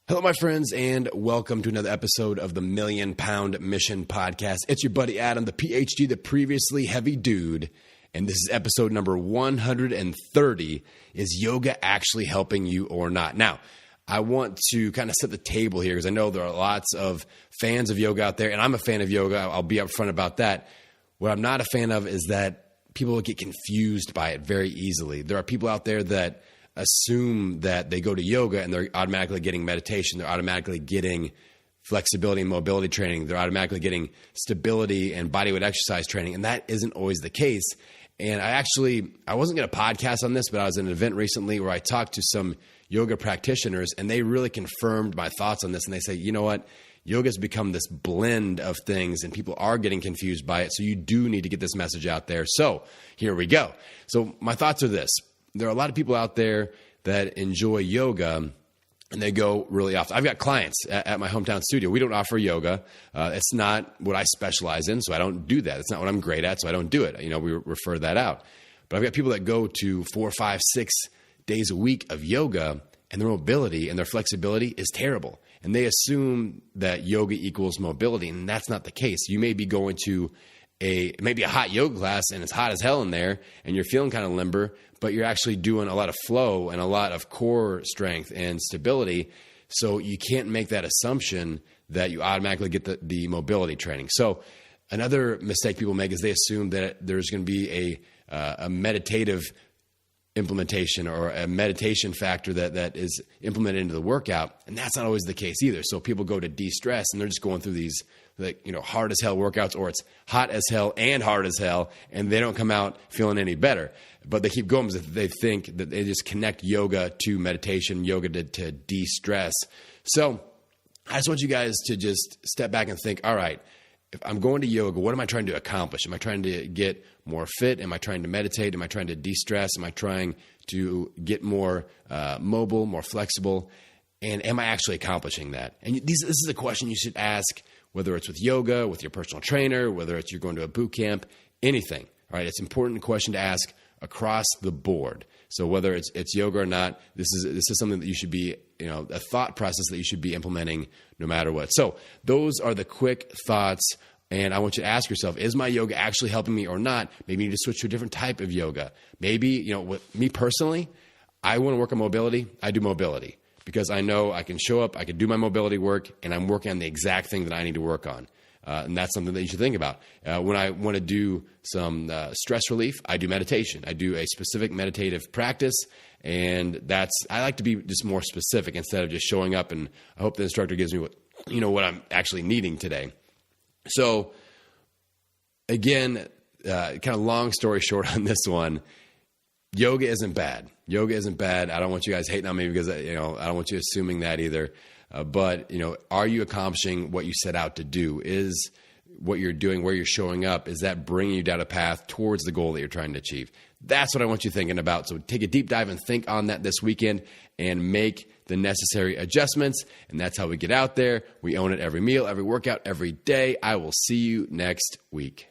Hello, my friends, and welcome to another episode of the Million Pound Mission Podcast. It's your buddy Adam, the PhD, the previously heavy dude, and this is episode number 130. Is yoga actually helping you or not? Now, I want to kind of set the table here because I know there are lots of fans of yoga out there, and I'm a fan of yoga. I'll be upfront about that. What I'm not a fan of is that people get confused by it very easily. There are people out there that assume that they go to yoga and they're automatically getting meditation. They're automatically getting flexibility and mobility training. They're automatically getting stability and bodyweight exercise training. And that isn't always the case. And I wasn't going to podcast on this, but I was at an event recently where I talked to some yoga practitioners and they really confirmed my thoughts on this. And they say, you know what? Yoga has become this blend of things and people are getting confused by it. So you do need to get this message out there. So here we go. So my thoughts are this. There are a lot of people out there that enjoy yoga and they go really often. I've got clients at my hometown studio. We don't offer yoga. It's not what I specialize in, so I don't do that. It's not what I'm great at, so I don't do it. We refer that out. But I've got people that go to 4, 5, 6 days a week of yoga, and their mobility and their flexibility is terrible. And they assume that yoga equals mobility, and that's not the case. You may be going to maybe a hot yoga class and it's hot as hell in there and you're feeling kind of limber, but you're actually doing a lot of flow and a lot of core strength and stability. So you can't make that assumption that you automatically get the mobility training. So another mistake people make is they assume that there's going to be a meditative implementation or a meditation factor that is implemented into the workout. And that's not always the case either. So people go to de-stress and they're just going through these hard as hell workouts, or it's hot as hell and hard as hell, and they don't come out feeling any better. But they keep going because they think that they just connect yoga to meditation, yoga to de-stress. So I just want you guys to just step back and think, all right, if I'm going to yoga, what am I trying to accomplish? Am I trying to get more fit? Am I trying to meditate? Am I trying to de-stress? Am I trying to get more mobile, more flexible? And am I actually accomplishing that? And this is a question you should ask, whether it's with yoga, with your personal trainer, whether it's you're going to a boot camp, anything. All right, it's an important question to ask across the board. So whether it's yoga or not, this is something that you should be, a thought process that you should be implementing no matter what. So those are the quick thoughts. And I want you to ask yourself, is my yoga actually helping me or not? Maybe you need to switch to a different type of yoga. Maybe, with me personally, I want to work on mobility. I do mobility because I know I can show up, I can do my mobility work, and I'm working on the exact thing that I need to work on. And that's something that you should think about. When I want to do some stress relief, I do meditation. I do a specific meditative practice, and I like to be just more specific instead of just showing up, and I hope the instructor gives me what I'm actually needing today. So again, kind of long story short on this one, yoga isn't bad. Yoga isn't bad. I don't want you guys hating on me because, I don't want you assuming that either. But are you accomplishing what you set out to do? Is what you're doing, where you're showing up, is that bringing you down a path towards the goal that you're trying to achieve? That's what I want you thinking about. So take a deep dive and think on that this weekend and make the necessary adjustments. And that's how we get out there. We own it every meal, every workout, every day. I will see you next week.